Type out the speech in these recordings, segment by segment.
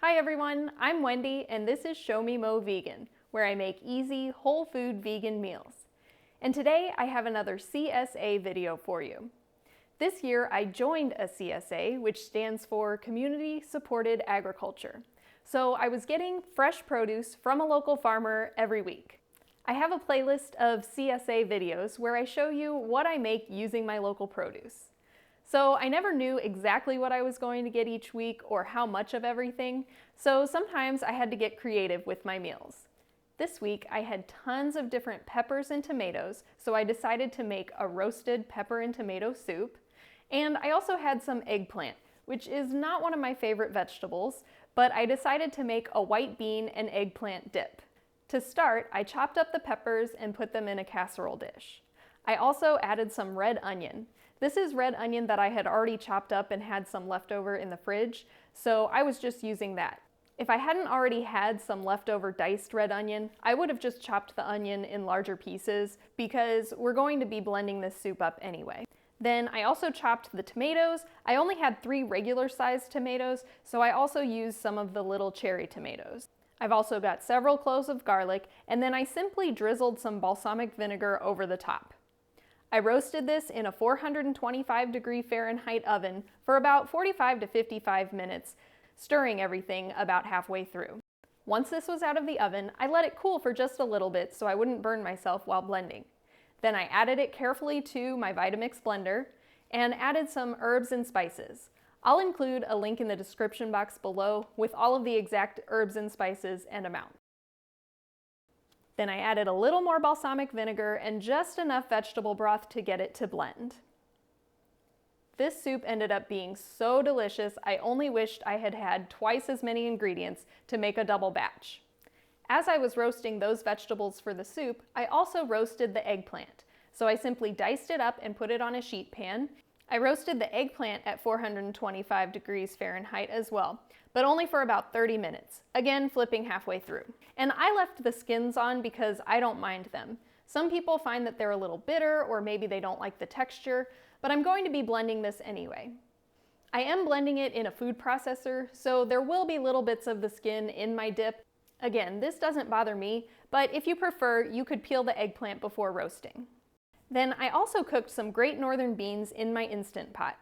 Hi everyone, I'm Wendy and this is Show Me Mo Vegan, where I make easy, whole food vegan meals. And today I have another CSA video for you. This year I joined a CSA, which stands for Community Supported Agriculture. So I was getting fresh produce from a local farmer every week. I have a playlist of CSA videos where I show you what I make using my local produce. So I never knew exactly what I was going to get each week or how much of everything, so sometimes I had to get creative with my meals. This week I had tons of different peppers and tomatoes, so I decided to make a roasted pepper and tomato soup. And I also had some eggplant, which is not one of my favorite vegetables, but I decided to make a white bean and eggplant dip. To start, I chopped up the peppers and put them in a casserole dish. I also added some red onion. This is red onion that I had already chopped up and had some leftover in the fridge, so I was just using that. If I hadn't already had some leftover diced red onion, I would have just chopped the onion in larger pieces because we're going to be blending this soup up anyway. Then I also chopped the tomatoes. I only had 3 regular sized tomatoes, so I also used some of the little cherry tomatoes. I've also got several cloves of garlic, and then I simply drizzled some balsamic vinegar over the top. I roasted this in a 425-degree Fahrenheit oven for about 45 to 55 minutes, stirring everything about halfway through. Once this was out of the oven, I let it cool for just a little bit so I wouldn't burn myself while blending. Then I added it carefully to my Vitamix blender and added some herbs and spices. I'll include a link in the description box below with all of the exact herbs and spices and amount. Then I added a little more balsamic vinegar and just enough vegetable broth to get it to blend. This soup ended up being so delicious, I only wished I had had twice as many ingredients to make a double batch. As I was roasting those vegetables for the soup, I also roasted the eggplant. So I simply diced it up and put it on a sheet pan. I roasted the eggplant at 425 degrees Fahrenheit as well, but only for about 30 minutes, again flipping halfway through. And I left the skins on because I don't mind them. Some people find that they're a little bitter or maybe they don't like the texture, but I'm going to be blending this anyway. I am blending it in a food processor, so there will be little bits of the skin in my dip. Again, this doesn't bother me, but if you prefer, you could peel the eggplant before roasting. Then I also cooked some Great Northern beans in my Instant Pot.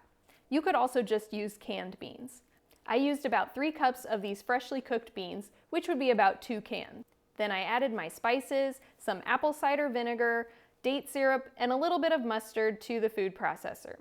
You could also just use canned beans. I used about 3 cups of these freshly cooked beans, which would be about 2 cans. Then I added my spices, some apple cider vinegar, date syrup, and a little bit of mustard to the food processor.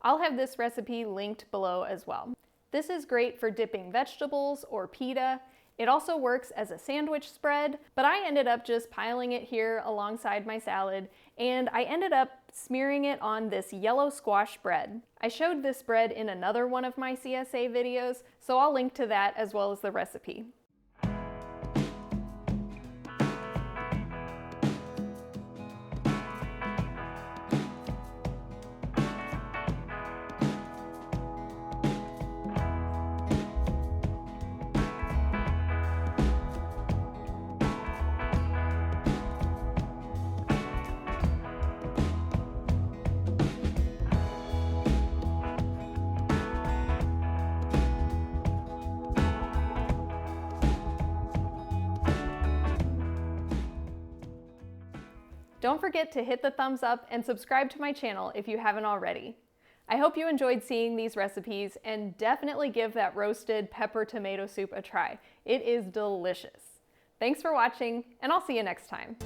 I'll have this recipe linked below as well. This is great for dipping vegetables or pita. It also works as a sandwich spread, but I ended up just piling it here alongside my salad, and I ended up smearing it on this yellow squash bread. I showed this bread in another one of my CSA videos, so I'll link to that as well as the recipe. Don't forget to hit the thumbs up and subscribe to my channel if you haven't already. I hope you enjoyed seeing these recipes and definitely give that roasted pepper tomato soup a try. It is delicious. Thanks for watching, and I'll see you next time.